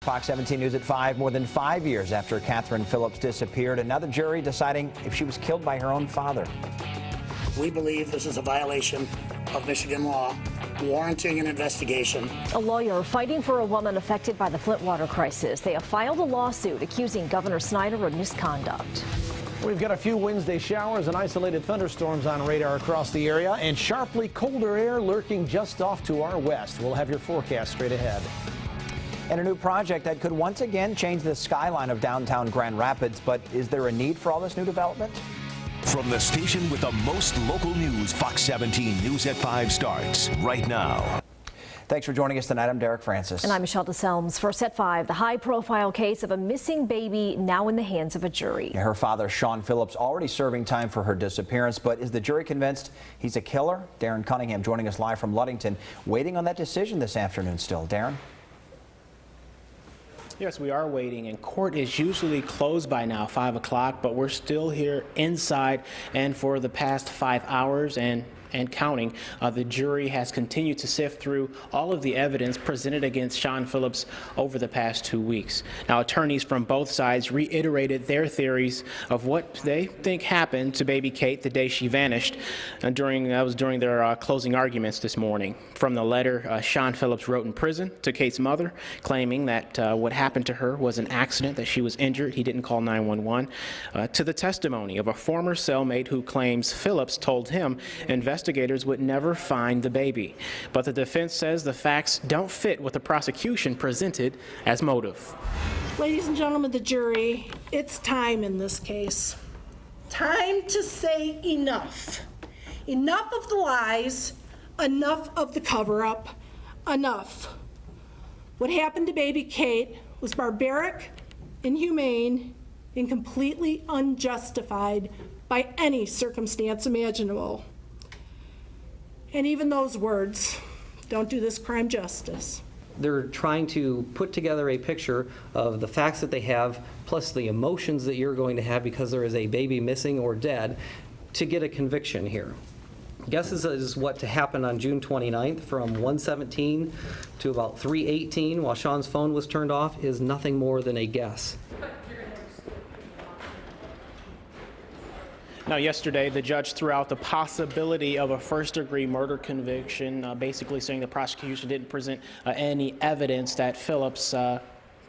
Fox 17 News at 5. More than 5 years after Catherine Phillips disappeared, another jury deciding if she was killed by her own father. We believe this is a violation of Michigan law, warranting an investigation. A lawyer fighting for a woman affected by the Flint water crisis. They have filed a lawsuit accusing Governor Snyder of misconduct. We've got a few Wednesday showers and isolated thunderstorms on radar across the area, and sharply colder air lurking just off to our west. We'll have your forecast straight ahead. And a new project that could once again change the skyline of downtown Grand Rapids. But is there a need for all this new development? From the station with the most local news, Fox 17 News at 5 starts right now. Thanks for joining us tonight. I'm Derek Francis. And I'm Michelle DeSelms. First at 5, the high-profile case of a missing baby now in the hands of a jury. Her father, Sean Phillips, already serving time for her disappearance. But is the jury convinced he's a killer? Darren Cunningham joining us live from Ludington, waiting on that decision this afternoon still. Darren? Yes, we are waiting, and court is usually closed by now, 5 o'clock, but we're still here inside, and for the past 5 hours and counting, the jury has continued to sift through all of the evidence presented against Sean Phillips over the past 2 weeks. Now, attorneys from both sides reiterated their theories of what they think happened to baby Kate the day she vanished. During their closing arguments this morning. From the letter Sean Phillips wrote in prison to Kate's mother, claiming that what happened to her was an accident, that she was injured, he didn't call 911, to the testimony of a former cellmate who claims Phillips told him investigators would never find the baby. But the defense says the facts don't fit what the prosecution presented as motive. Ladies and gentlemen of the jury, it's time in this case. Time to say enough. Enough of the lies, enough of the cover-up, enough. What happened to baby Kate was barbaric, inhumane, and completely unjustified by any circumstance imaginable. And even those words don't do this crime justice. They're trying to put together a picture of the facts that they have, plus the emotions that you're going to have because there is a baby missing or dead, to get a conviction here. Guesses is what to happen on June 29th from 1:17 to about 3:18 while Sean's phone was turned off is nothing more than a guess. Now, yesterday, the judge threw out the possibility of a first-degree murder conviction, basically saying the prosecution didn't present any evidence that Phillips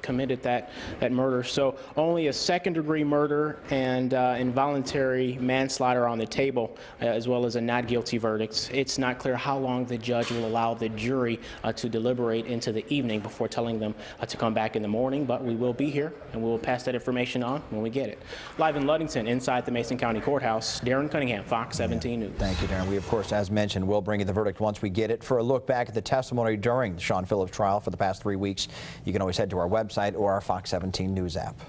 committed that murder. So only a second-degree murder and involuntary manslaughter on the table, as well as a not guilty verdict. It's not clear how long the judge will allow the jury to deliberate into the evening before telling them to come back in the morning, but we will be here and we will pass that information on when we get it. Live in Ludington, inside the Mason County Courthouse, Darren Cunningham, Fox 17 News. Thank you, Darren. We, of course, as mentioned, will bring you the verdict once we get it. For a look back at the testimony during the Sean Phillips trial for the past 3 weeks, you can always head to our website or our Fox 17 News app.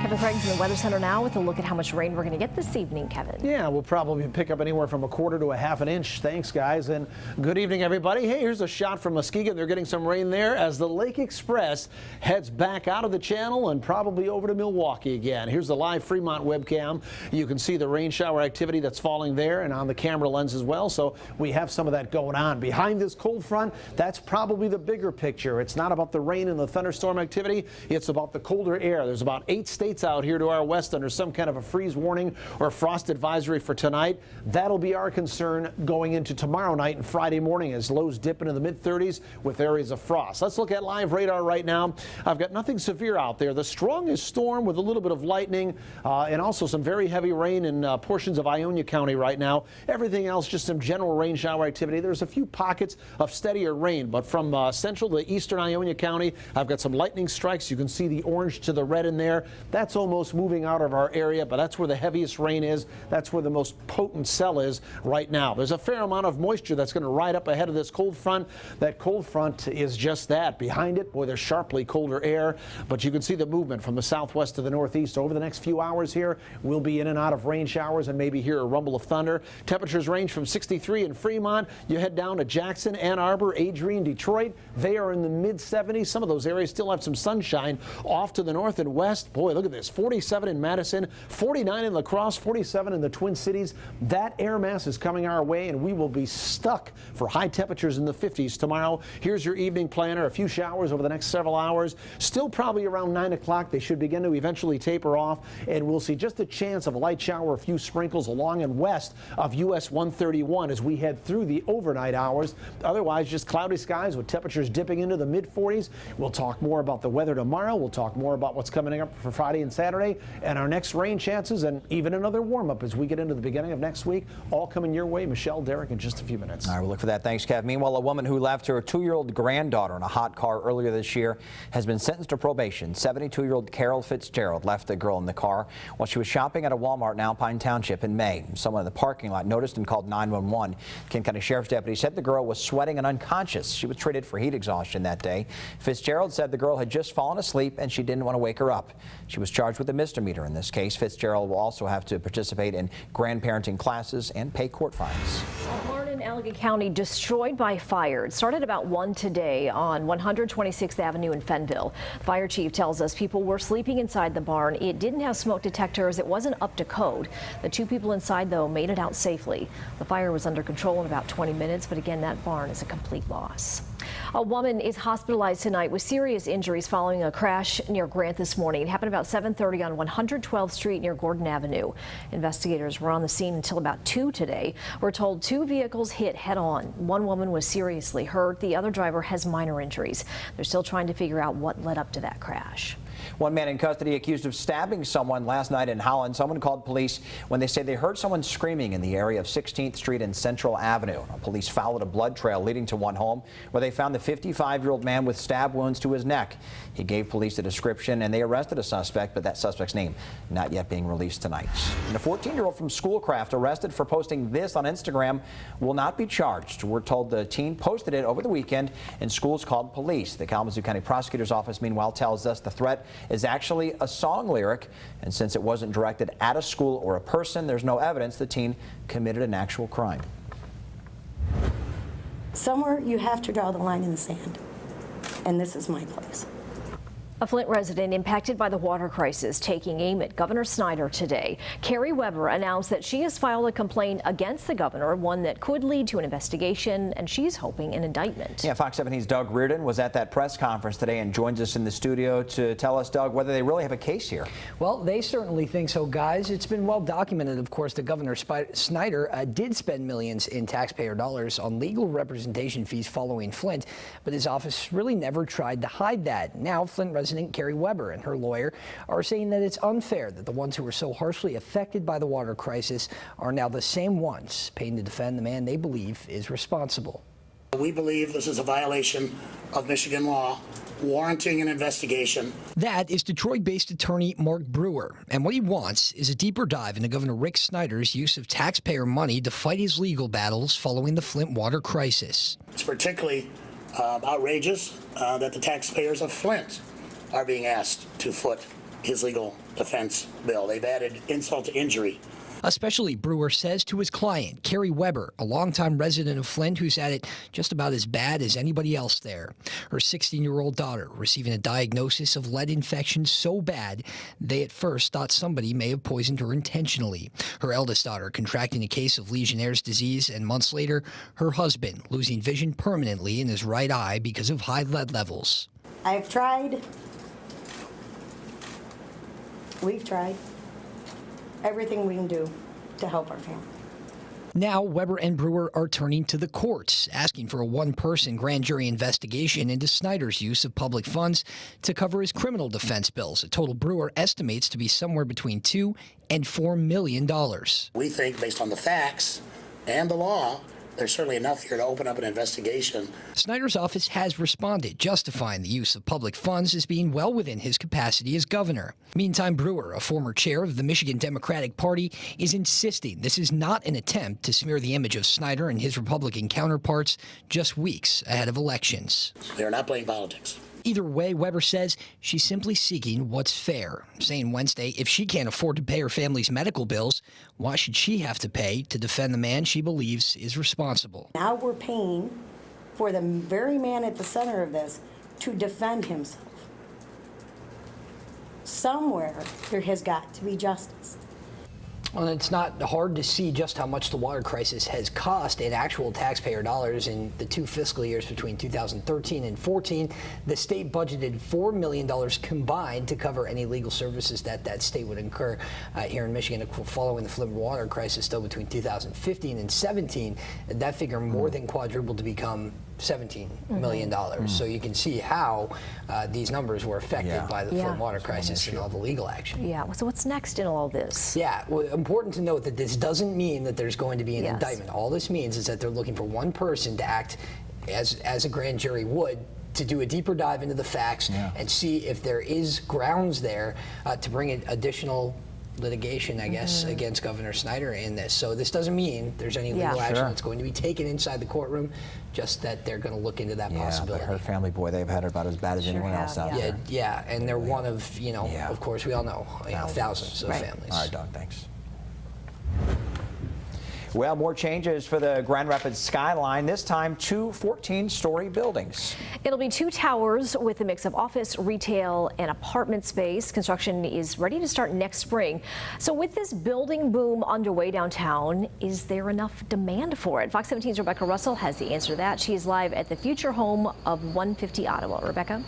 Kevin Craig's in the Weather Center now with a look at how much rain we're going to get this evening, Kevin. Yeah, we'll probably pick up anywhere from a quarter to a half an inch. Thanks, guys, and good evening, everybody. Hey, here's a shot from Muskegon. They're getting some rain there as the Lake Express heads back out of the channel and probably over to Milwaukee again. Here's the live Fremont webcam. You can see the rain shower activity that's falling there and on the camera lens as well, so we have some of that going on. Behind this cold front, that's probably the bigger picture. It's not about the rain and the thunderstorm activity. It's about the colder air. There's about 8 states out here to our west under some kind of a freeze warning or frost advisory for tonight. That'll be our concern going into tomorrow night and Friday morning as lows dip into the mid-30s with areas of frost. Let's look at live radar right now. I've got nothing severe out there. The strongest storm with a little bit of lightning and also some very heavy rain in portions of Ionia County right now. Everything else just some general rain shower activity. There's a few pockets of steadier rain, but from central to eastern Ionia County, I've got some lightning strikes. You can see the orange to the red in there. That's almost moving out of our area, but that's where the heaviest rain is. That's where the most potent cell is right now. There's a fair amount of moisture that's going to ride up ahead of this cold front. That cold front is just that. Behind it, boy, there's sharply colder air, but you can see the movement from the southwest to the northeast. Over the next few hours here, we'll be in and out of rain showers and maybe hear a rumble of thunder. Temperatures range from 63 in Fremont. You head down to Jackson, Ann Arbor, Adrian, Detroit. They are in the mid-70s. Some of those areas still have some sunshine off to the north and west. Boy, look at this. this. 47 in Madison, 49 in La Crosse, 47 in the Twin Cities. That air mass is coming our way, and we will be stuck for high temperatures in the 50s tomorrow. Here's your evening planner. A few showers over the next several hours. Still probably around 9 o'clock. They should begin to eventually taper off, and we'll see just a chance of a light shower, a few sprinkles along and west of US 131 as we head through the overnight hours. Otherwise, just cloudy skies with temperatures dipping into the mid-40s. We'll talk more about the weather tomorrow. We'll talk more about what's coming up for Friday and Saturday and our next rain chances, and even another warm-up as we get into the beginning of next week. All coming your way. Michelle, Derek, in just a few minutes. All right, we'll look for that. Thanks, Kev. Meanwhile, a woman who left her 2-year-old granddaughter in a hot car earlier this year has been sentenced to probation. 72-year-old Carol Fitzgerald left the girl in the car while she was shopping at a Walmart in Alpine Township in May. Someone in the parking lot noticed and called 911. Kent County Sheriff's deputy said the girl was sweating and unconscious. She was treated for heat exhaustion that day. Fitzgerald said the girl had just fallen asleep and she didn't want to wake her up. She was charged with a misdemeanor in this case. Fitzgerald will also have to participate in grandparenting classes and pay court fines. A barn in Allegan County destroyed by fire. It started about 1 today on 126th Avenue in Fenville. Fire chief tells us people were sleeping inside the barn. It didn't have smoke detectors. It wasn't up to code. The 2 people inside, though, made it out safely. The fire was under control in about 20 minutes, but again, that barn is a complete loss. A woman is hospitalized tonight with serious injuries following a crash near Grant this morning. It happened about 7:30 on 112th Street near Gordon Avenue. Investigators were on the scene until about 2 today. We're told 2 vehicles hit head-on. One woman was seriously hurt. The other driver has minor injuries. They're still trying to figure out what led up to that crash. One man in custody accused of stabbing someone last night in Holland. Someone called police when they say they heard someone screaming in the area of 16th Street and Central Avenue. Police followed a blood trail leading to one home where they found the 55-year-old man with stab wounds to his neck. He gave police a description and they arrested a suspect, but that suspect's name not yet being released tonight. And a 14-year-old from Schoolcraft arrested for posting this on Instagram will not be charged. We're told the teen posted it over the weekend and schools called police. The Kalamazoo County Prosecutor's Office, meanwhile, tells us the threat is actually a song lyric, and since it wasn't directed at a school or a person, there's no evidence the teen committed an actual crime. Somewhere you have to draw the line in the sand, and this is my place. A Flint resident impacted by the water crisis taking aim at Governor Snyder today. Carrie Weber announced that she has filed a complaint against the governor, one that could lead to an investigation, and she's hoping an indictment. Yeah, Fox 17's Doug Reardon was at that press conference today and joins us in the studio to tell us, Doug, whether they really have a case here. Well, they certainly think so, guys. It's been well documented, of course, that Governor Snyder did spend millions in taxpayer dollars on legal representation fees following Flint, but his office really never tried to hide that. Now, Flint resident Carrie Weber and her lawyer are saying that it's unfair that the ones who were so harshly affected by the water crisis are now the same ones paying to defend the man they believe is responsible. We believe this is a violation of Michigan law, warranting an investigation. That is Detroit-based attorney Mark Brewer, and what he wants is a deeper dive into Governor Rick Snyder's use of taxpayer money to fight his legal battles following the Flint water crisis. It's particularly outrageous that the taxpayers of Flint are being asked to foot his legal defense bill. They've added insult to injury. Especially, Brewer says to his client, Carrie Weber, a longtime resident of Flint who's had it just about as bad as anybody else there. Her 16-year-old daughter receiving a diagnosis of lead infection so bad they at first thought somebody may have poisoned her intentionally. Her eldest daughter contracting a case of Legionnaire's disease, and months later, her husband losing vision permanently in his right eye because of high lead levels. I've tried. We've tried everything we can do to help our family. Now, Weber and Brewer are turning to the courts, asking for a one-person grand jury investigation into Snyder's use of public funds to cover his criminal defense bills, a total Brewer estimates to be somewhere between $2 and $4 million. We think, based on the facts and the law, there's certainly enough here to open up an investigation. Snyder's office has responded, justifying the use of public funds as being well within his capacity as governor. Meantime, Brewer, a former chair of the Michigan Democratic Party, is insisting this is not an attempt to smear the image of Snyder and his Republican counterparts just weeks ahead of elections. They're not playing politics. Either way, Weber says she's simply seeking what's fair, saying Wednesday if she can't afford to pay her family's medical bills, why should she have to pay to defend the man she believes is responsible? Now we're paying for the very man at the center of this to defend himself. somewhere there has got to be justice. Well, it's not hard to see just how much the water crisis has cost in actual taxpayer dollars in the 2 fiscal years between 2013 and 14. The state budgeted $4 million combined to cover any legal services that state would incur here in Michigan following the Flint water crisis. Still between 2015 and 17, that figure more than quadrupled to become $17 million. So you can see how these numbers were affected by the Flint water crisis and all the legal action. Yeah, so what's next in all this? Yeah, well, important to note that this doesn't mean that there's going to be an indictment. All this means is that they're looking for one person to act as a grand jury would, to do a deeper dive into the facts and see if there is grounds there to bring in additional litigation, I guess, against Governor Snyder in this. So this doesn't mean there's any legal action that's going to be taken inside the courtroom, just that they're going to look into that possibility. But her family, boy, they've had it about as bad as anyone else out there. Yeah, and they're one of, of course, we all know, thousands of families. All right, Doug, thanks. Well, more changes for the Grand Rapids skyline, this time 2 14-story buildings. It'll be 2 towers with a mix of office, retail, and apartment space. Construction is ready to start next spring. So with this building boom underway downtown, is there enough demand for it? Fox 17's Rebecca Russell has the answer to that. She is live at the future home of 150 Ottawa. Rebecca?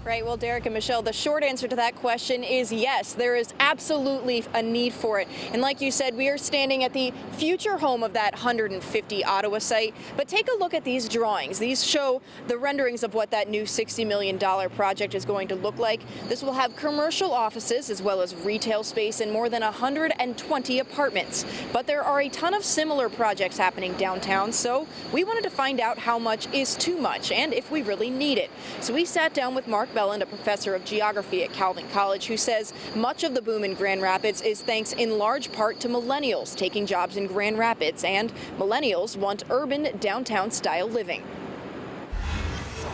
Right, well, Derek and Michelle, the short answer to that question is yes, there is absolutely a need for it. And like you said, we are standing at the future home of that 150 Ottawa site. But take a look at these drawings. These show the renderings of what that new $60 million project is going to look like. This will have commercial offices as well as retail space and more than 120 apartments. But there are a ton of similar projects happening downtown, so we wanted to find out how much is too much and if we really need it. So we sat down with Mark Belland, a professor of geography at Calvin College, who says much of the boom in Grand Rapids is thanks in large part to millennials taking jobs in Grand Rapids, and millennials want urban downtown style living.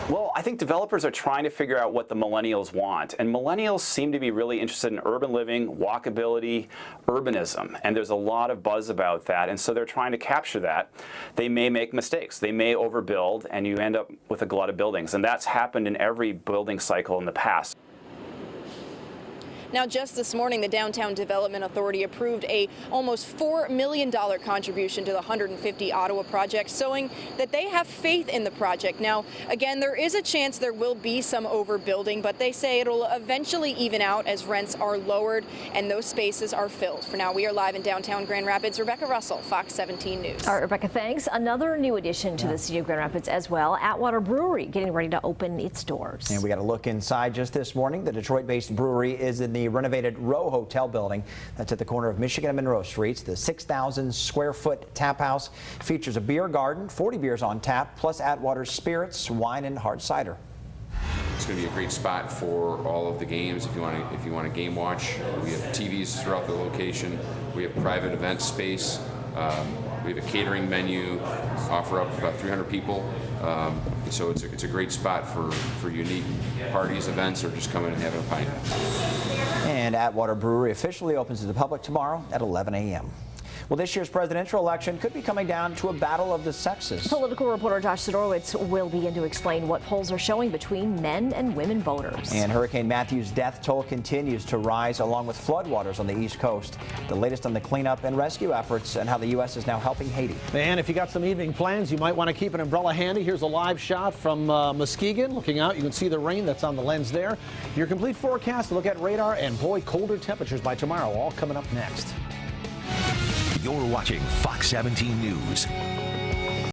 Well, I think developers are trying to figure out what the millennials want, and millennials seem to be really interested in urban living, walkability, urbanism, and there's a lot of buzz about that, and so they're trying to capture that. They may make mistakes. They may overbuild, and you end up with a glut of buildings, and that's happened in every building cycle in the past. Now, just this morning, the Downtown Development Authority approved a almost $4 million contribution to the 150 Ottawa project, showing that they have faith in the project. Now, again, there is a chance there will be some overbuilding, but they say it'll eventually even out as rents are lowered and those spaces are filled. For now, we are live in downtown Grand Rapids. Rebecca Russell, Fox 17 News. All right, Rebecca, thanks. Another new addition to the city of Grand Rapids as well, Atwater Brewery getting ready to open its doors. And we got a look inside just this morning. The Detroit-based brewery is in the renovated Row Hotel building that's at the corner of Michigan and Monroe Streets. The 6,000 square foot tap house features a beer garden, 40 beers on tap, plus Atwater's spirits, wine, and hard cider. It's going to be a great spot for all of the games. If you want to game watch, we have TVs throughout the location. We have private event space. We have a catering menu, offer up about 300 people. So it's a great spot for unique parties, events, or just coming and having a pint. And Atwater Brewery officially opens to the public tomorrow at 11 a.m. Well, this year's presidential election could be coming down to a battle of the sexes. Political reporter Josh Sidorowitz will begin to explain what polls are showing between men and women voters. And Hurricane Matthew's death toll continues to rise, along with floodwaters on the East Coast. The latest on the cleanup and rescue efforts and how the U.S. is now helping Haiti. And if you got some evening plans, you might want to keep an umbrella handy. Here's a live shot from Muskegon. Looking out, you can see the rain that's on the lens there. Your complete forecast, look at radar, and boy, colder temperatures by tomorrow, all coming up next. You're watching Fox 17 News.